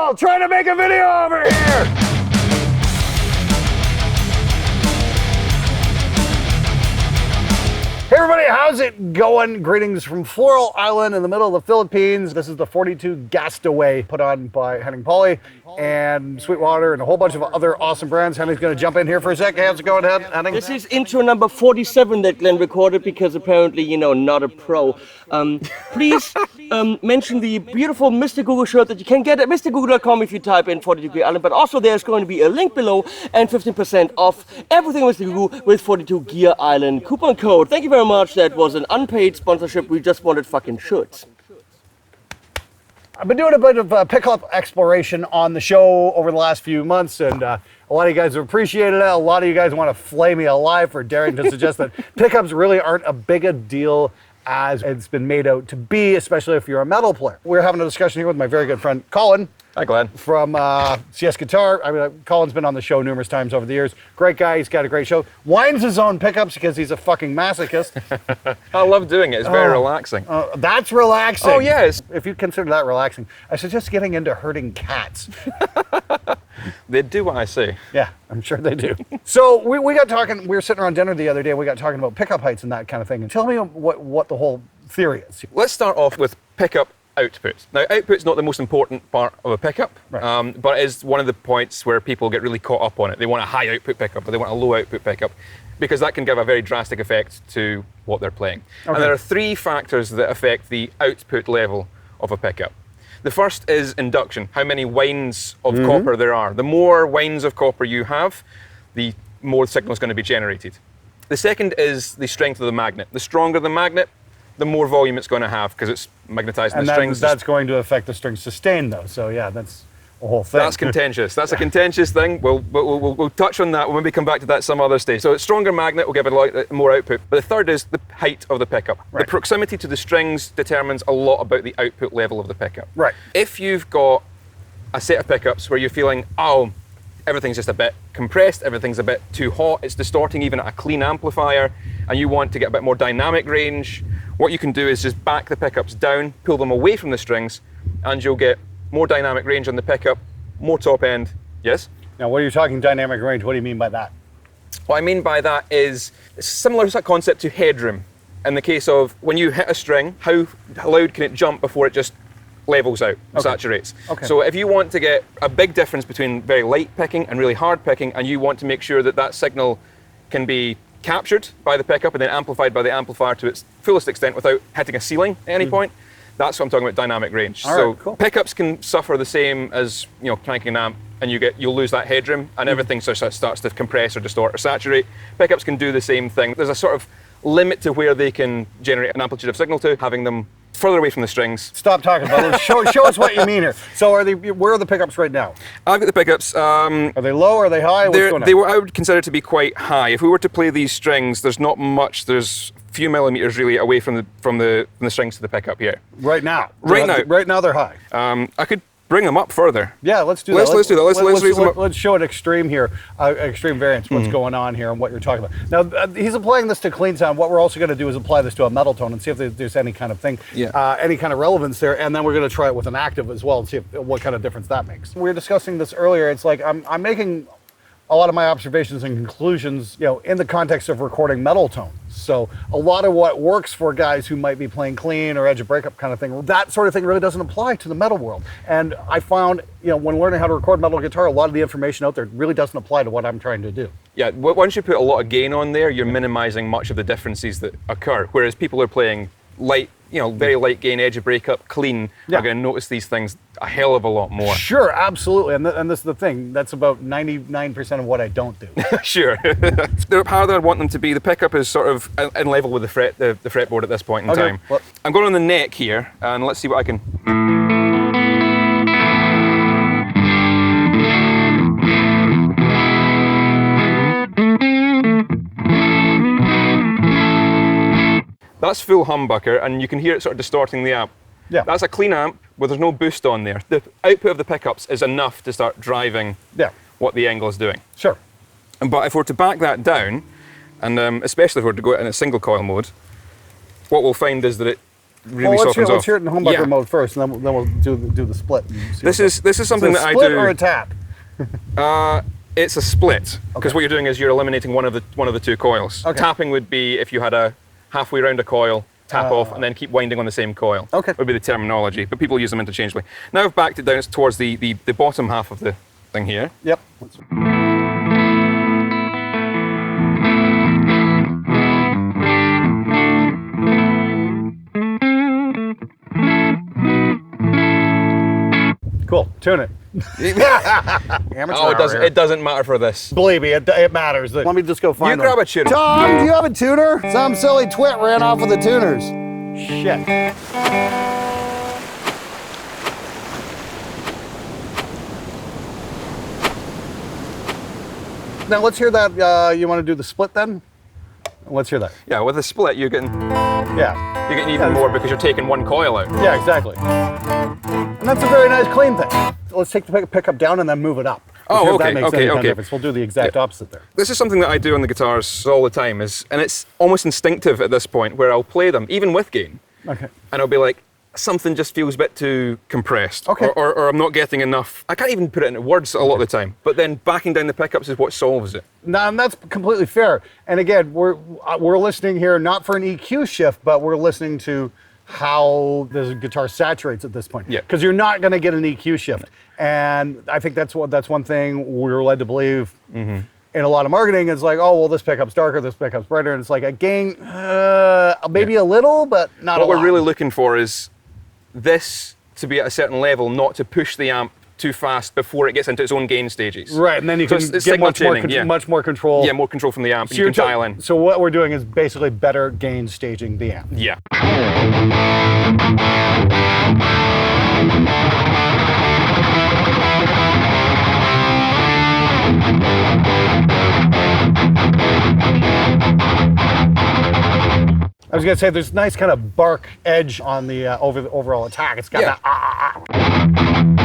Floral, trying to make a video over here. Hey everybody, how's it going? Greetings from Floral Island in the middle of the Philippines. This is the 42 Gastaway put on by Henning Pauly and Sweetwater and a whole bunch of other awesome brands. Henning's going to jump in here for a sec. How's it going, Henning? This is intro number 47 that Glenn recorded because apparently, you know, not a pro. Please mention the beautiful Mr. Google shirt that you can get at mrgoogle.com if you type in 42 Gear Island. But also there's going to be a link below and 15% off everything Mr. Google with 42 Gear Island coupon code. Thank you very much. That was an unpaid sponsorship. We just wanted fucking shirts. I've been doing a bit of pickup exploration on the show over the last few months, and a lot of you guys have appreciated it. A lot of you guys want to flay me alive for daring to suggest that pickups really aren't a big a deal as it's been made out to be, especially if you're a metal player. We're having a discussion here with my very good friend Colin. Hi, Glenn. From CS Guitar. I mean, Colin's been on the show numerous times over the years. Great guy. He's got a great show. Wines his own pickups because he's a fucking masochist. I love doing it. It's very relaxing. That's relaxing. Oh, yes. If you consider that relaxing, I suggest getting into herding cats. They do what I say. Yeah, I'm sure they do. So we got talking, we were sitting around dinner the other day, we got talking about pickup heights and that kind of thing. And tell me what the whole theory is. Let's start off with pickup output. Now, output's not the most important part of a pickup, right. But it is one of the points where people get really caught up on it. They want a high output pickup or they want a low output pickup because that can give a very drastic effect to what they're playing. Okay. And there are three factors that affect the output level of a pickup. The first is induction, how many winds of copper there are. The more winds of copper you have, the more the signal is going to be generated. The second is the strength of the magnet. The stronger the magnet, the more volume it's going to have because it's magnetizing the strings. That's going to affect the string sustain though, so yeah, that's a whole thing. That's contentious. That's a contentious thing. We'll touch on that when we come back to that some other stage. So a stronger magnet will give it a lot more output. But the third is the height of the pickup. Right. The proximity to the strings determines a lot about the output level of the pickup. Right. If you've got a set of pickups where you're feeling, oh, everything's just a bit compressed, everything's a bit too hot, it's distorting even at a clean amplifier, and you want to get a bit more dynamic range, what you can do is just back the pickups down, pull them away from the strings, and you'll get more dynamic range on the pickup, more top end. Yes? Now, when you're talking dynamic range, what do you mean by that? What I mean by that is it's similar concept to headroom. In the case of when you hit a string, how loud can it jump before it just levels out, saturates. Okay. So if you want to get a big difference between very light picking and really hard picking, and you want to make sure that that signal can be captured by the pickup and then amplified by the amplifier to its fullest extent without hitting a ceiling at any point, that's what I'm talking about, dynamic range. All right, cool. Pickups can suffer the same as cranking an amp, and you'll lose that headroom, and everything starts to compress or distort or saturate. Pickups can do the same thing. There's a sort of limit to where they can generate an amplitude of signal to, having them further away from the strings. Stop talking about it. Show us what you mean here. So where are the pickups right now? I've got the pickups. Are they low? Are they high? What's going on? I would consider to be quite high. If we were to play these strings, there's not much. There's a few millimeters really away from the strings to the pickup here. Right now. Right now they're high. I could bring them up further. Yeah, let's do that. Let's do that. Let's show an extreme here, extreme variance, what's going on here and what you're talking about. Now, he's applying this to clean sound. What we're also going to do is apply this to a metal tone and see if there's any kind of thing, any kind of relevance there. And then we're going to try it with an active as well and see what kind of difference that makes. We were discussing this earlier. It's like I'm making a lot of my observations and conclusions, in the context of recording metal tones. So a lot of what works for guys who might be playing clean or edge of breakup kind of thing, that sort of thing really doesn't apply to the metal world. And I found, when learning how to record metal guitar, a lot of the information out there really doesn't apply to what I'm trying to do. Yeah, once you put a lot of gain on there, you're minimizing much of the differences that occur. Whereas people are playing light, very light gain, edge of breakup, clean, are going to notice these things a hell of a lot more. Sure, absolutely. And this is the thing. That's about 99% of what I don't do. Sure. The power that I want them to be, the pickup is sort of in level with the fretboard at this point in time. Well, I'm going on the neck here, and let's see what I can... That's full humbucker, and you can hear it sort of distorting the amp. Yeah. That's a clean amp where there's no boost on there. The output of the pickups is enough to start driving what the angle is doing. Sure. But if we're to back that down, and especially if we're to go in a single coil mode, what we'll find is that really Well, softens let's off. hear it in humbucker mode first, and then we'll do the split. This is something that I do. Split or a tap? It's a split, because what you're doing is you're eliminating one of the two coils. Okay. Tapping would be if you had a halfway round a coil, tap off, and then keep winding on the same coil. Okay. Would be the terminology, but people use them interchangeably. Now I've backed it down towards the bottom half of the thing here. Yep. Cool. Tune it. Oh, it doesn't matter for this. Believe me, it matters. Let me just go find You grab one. a tuner. Tom, do you have a tuner? Some silly twit ran off with the tuners. Shit. Now let's hear that. You want to do the split then? Let's hear that. Yeah, with a split, you're getting even more because you're taking one coil out. Yeah, exactly. And that's a very nice clean thing. Let's take the pickup down and then move it up. Oh, If that okay, makes okay, any kind of okay. difference. We'll do the exact opposite there. This is something that I do on the guitars all the time, and it's almost instinctive at this point, where I'll play them, even with gain, Okay. and I'll be like, something just feels a bit too compressed, Okay. or I'm not getting enough. I can't even put it into words a lot of the time, but then backing down the pickups is what solves it. Now, and that's completely fair. And again, we're listening here not for an EQ shift, but we're listening to how the guitar saturates at this point. Yeah. Because you're not going to get an EQ shift. And I think that's one thing we're led to believe in a lot of marketing. It's like, oh, well, this pickup's darker, this pickup's brighter. And it's like a gain, maybe a little, but not a lot. What we're really looking for is this to be at a certain level, not to push the amp too fast before it gets into its own gain stages. Right, and then you So can it's get signal much more, tuning, yeah. much more control. Yeah, more control from the amp, and you you're can dial in. So what we're doing is basically better gain staging the amp. Yeah. I was gonna say there's nice kind of bark edge on the overall attack. It's got Yeah. that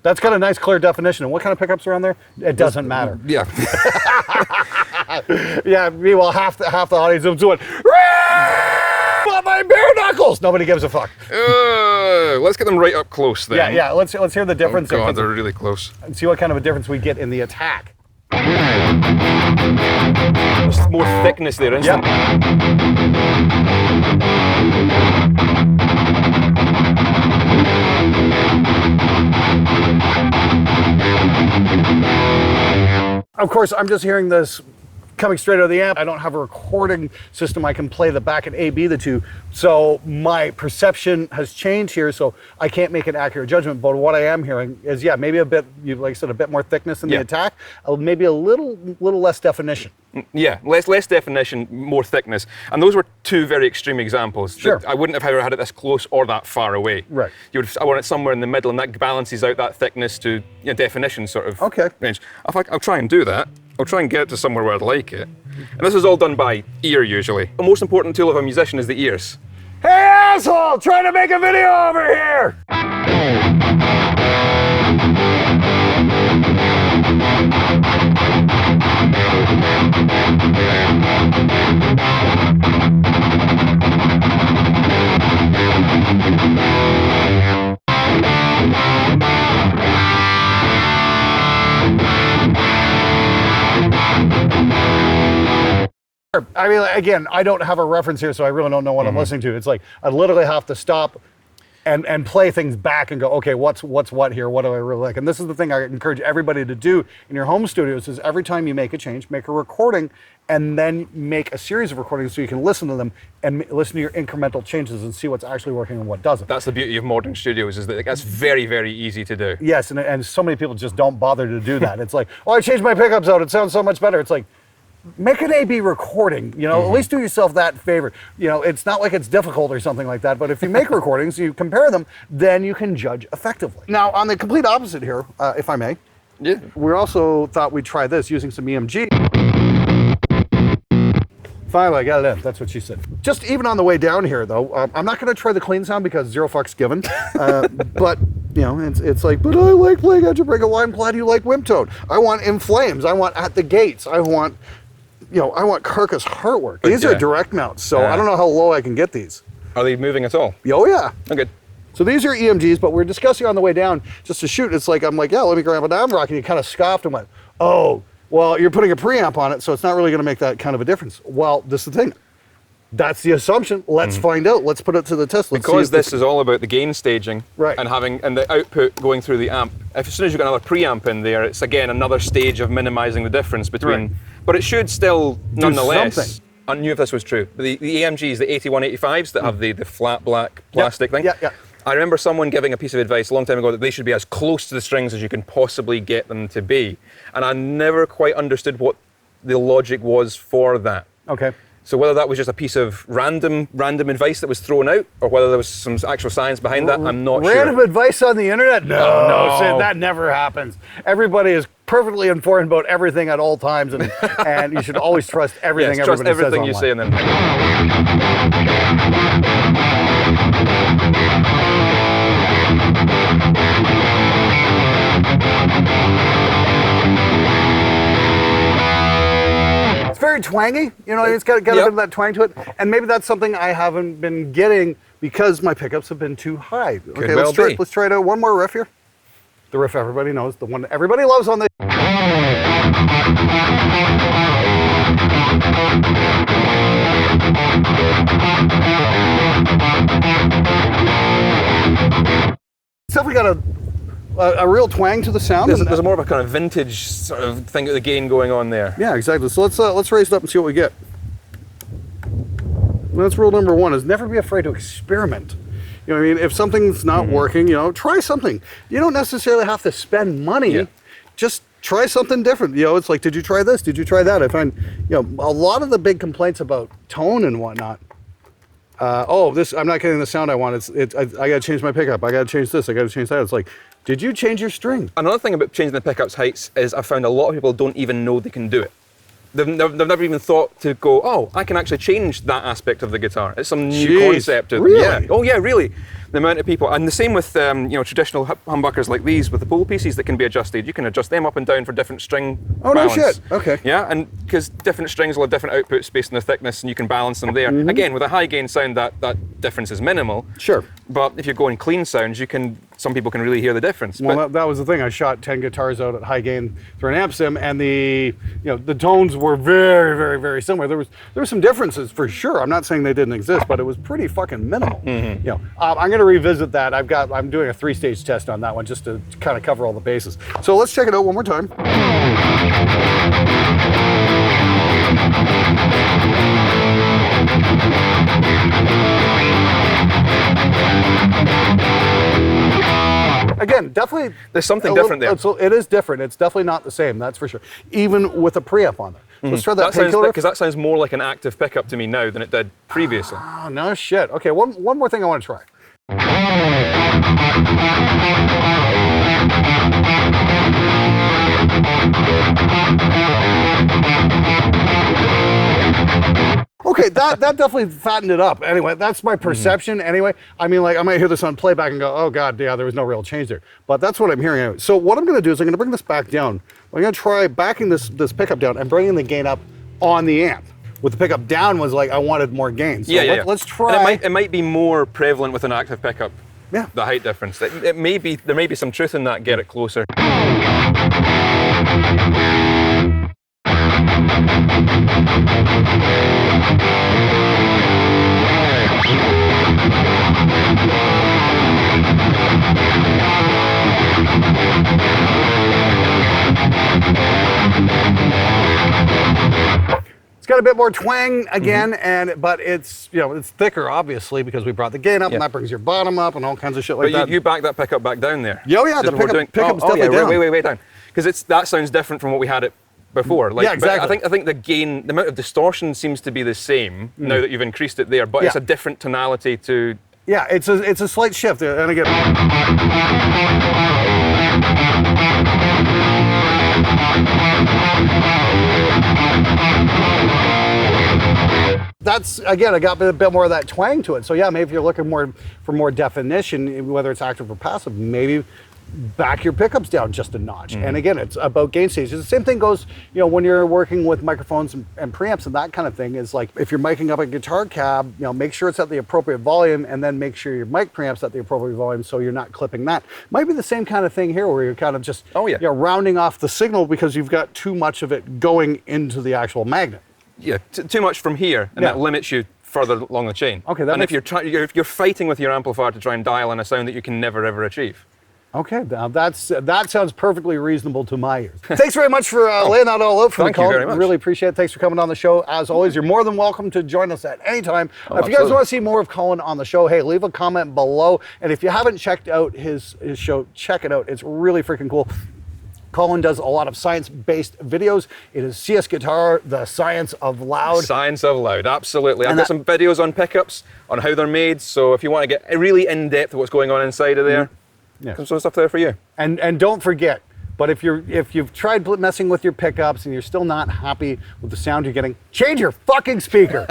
That's got a nice clear definition. And what kind of pickups are on there? It doesn't matter. Yeah. Yeah, meanwhile half the audience is doing but my bare knuckles. Nobody gives a fuck. Let's get them right up close then. Yeah. Let's hear the difference. Oh God, they're really close. And see what kind of a difference we get in the attack. There's more thickness there, isn't Yep. Of course, I'm just hearing this coming straight out of the amp. I don't have a recording system I can play the back and A, B, the two. So my perception has changed here, so I can't make an accurate judgment. But what I am hearing is, yeah, maybe a bit, like I said, a bit more thickness in the attack, maybe a little less definition. Yeah, less definition, more thickness. And those were two very extreme examples. Sure. I wouldn't have ever had it this close or that far away. Right. I want it somewhere in the middle, and that balances out that thickness to definition sort of range. I'll try and do that. I'll try and get it to somewhere where I'd like it. And this is all done by ear, usually. The most important tool of a musician is the ears. Hey, asshole! Trying to make a video over here! I mean, again, I don't have a reference here, so I really don't know what I'm listening to. It's like I literally have to stop and play things back and go, okay, what's what here? What do I really like? And this is the thing I encourage everybody to do in your home studios is every time you make a change, make a recording, and then make a series of recordings so you can listen to them and listen to your incremental changes and see what's actually working and what doesn't. That's the beauty of modern studios, is that that's very, very easy to do. Yes, and so many people just don't bother to do that. It's like, oh, I changed my pickups out. It sounds so much better. It's like, make an A/B recording, at least do yourself that favor. It's not like it's difficult or something like that, but if you make recordings, you compare them, then you can judge effectively. Now, on the complete opposite here, if I may, we also thought we'd try this using some EMG. Finally, I got it in. That's what she said. Just even on the way down here, though, I'm not going to try the clean sound because zero fucks given. But it's like, but I like playing Edge of Break. Why I'm glad you like Wimptone. I want In Flames. I want At the Gates. I want I want carcass heartwork. These are direct mounts, so I don't know how low I can get these. Are they moving at all? Oh yeah. Okay. So these are EMGs, but we're discussing on the way down just to shoot. It's like, I'm like, yeah, let me grab a down rock. And you kind of scoffed and went, oh, well, you're putting a preamp on it, so it's not really going to make that kind of a difference. Well, this is the thing. That's the assumption. Let's find out. Let's put it to the test. Let's because this is all about the gain staging and the output going through the amp. As soon as you've got another preamp in there, it's again another stage of minimizing the difference between. But it should still, nonetheless. I knew if this was true. But the EMGs, the 8185s that have the flat black plastic thing. Yeah. I remember someone giving a piece of advice a long time ago that they should be as close to the strings as you can possibly get them to be. And I never quite understood what the logic was for that. Okay. So whether that was just a piece of random advice that was thrown out, or whether there was some actual science behind that, I'm not sure. Random advice on the internet? No, Sid, that never happens. Everybody is perfectly informed about everything at all times, and you should always trust everything trust everybody everything you says say, online. and It's very twangy, it's got a bit of that twang to it, and maybe that's something I haven't been getting because my pickups have been too high. Okay, let's try out one more riff here. The riff everybody knows, the one that everybody loves on the... It's definitely got a real twang to the sound. There's more of a kind of vintage sort of thing with the gain going on there. Yeah, exactly. So let's raise it up and see what we get. And that's rule number one: is never be afraid to experiment. You know what I mean? If something's not working, try something. You don't necessarily have to spend money. Yeah. Just try something different. It's like, did you try this? Did you try that? I find, a lot of the big complaints about tone and whatnot. I'm not getting the sound I want. I got to change my pickup. I got to change this. I got to change that. It's like, did you change your string? Another thing about changing the pickup's heights is I found a lot of people don't even know they can do it. They've never even thought to go, oh, I can actually change that aspect of the guitar. It's some new concept. Really? Yeah. Oh yeah, really. The amount of people, and the same with traditional humbuckers like these with the pull pieces that can be adjusted. You can adjust them up and down for different string balance. No shit. Okay. Yeah, and because different strings will have different output space and the thickness, and you can balance them there. Again, with a high gain sound, that difference is minimal. Sure. But if you're going clean sounds, some people can really hear the difference. Well, that was the thing. I shot 10 guitars out at high gain through an amp sim, and the tones were very, very, very similar. There were some differences for sure. I'm not saying they didn't exist, but it was pretty fucking minimal. I'm going to revisit that. I'm doing a 3-stage test on that one just to kind of cover all the bases. So let's check it out one more time. Again, definitely... There's something different there. It is different. It's definitely not the same, that's for sure. Even with a preamp on there. So let's try that painkiller. Because that sounds more like an active pickup to me now than it did previously. Oh, no shit. Okay, one more thing I want to try. Okay, that definitely fattened it up. Anyway, that's my perception. Anyway, I mean, like, I might hear this on playback and go, oh God, yeah, there was no real change there. But that's what I'm hearing anyway. So what I'm going to do is I'm going to bring this back down. I'm going to try backing this pickup down and bringing the gain up on the amp. With the pickup down was like, I wanted more gain. So let's try. And it might be more prevalent with an active pickup. Yeah. The height difference. There may be some truth in that. Get it closer. Got a bit more twang again, but it's it's thicker obviously because we brought the gain up and that brings your bottom up and all kinds of shit like that. But you back that pickup back down there. Oh yeah, the pickup's definitely down. Way down. Because that sounds different from what we had it before. Like, yeah, exactly. I think the gain, the amount of distortion seems to be the same now that you've increased it there, but it's a different tonality to. Yeah, it's a slight shift, and again. That's, again, I got a bit more of that twang to it. So yeah, maybe if you're looking for more definition, whether it's active or passive, maybe back your pickups down just a notch. And again, it's about gain stages. The same thing goes, you know, when you're working with microphones and preamps and that kind of thing, is like if you're miking up a guitar cab, you know, make sure it's at the appropriate volume, and then make sure your mic preamp's at the appropriate volume so you're not clipping that. Might be the same kind of thing here where you're kind of just you know, rounding off the signal because you've got too much of it going into the actual magnet. Yeah, too much from here, and that limits you further along the chain. Okay, and if you're fighting with your amplifier to try and dial in a sound that you can never ever achieve. Okay, now that sounds perfectly reasonable to my ears. Thanks very much for laying that all out for me, Colin. Thank you very much. Really appreciate it. Thanks for coming on the show. As always, you're more than welcome to join us at any time. If you guys absolutely. want to see more of Colin on the show, hey, leave a comment below. And if you haven't checked out his show, check it out. It's really freaking cool. Colin does a lot of science-based videos. It is CS Guitar, the science of loud. Science of loud, absolutely. I've got some videos on pickups, on how they're made, so if you want to get really in-depth of what's going on inside of there, there's some stuff there for you. And don't forget, but if you've tried messing with your pickups and you're still not happy with the sound you're getting, change your fucking speaker.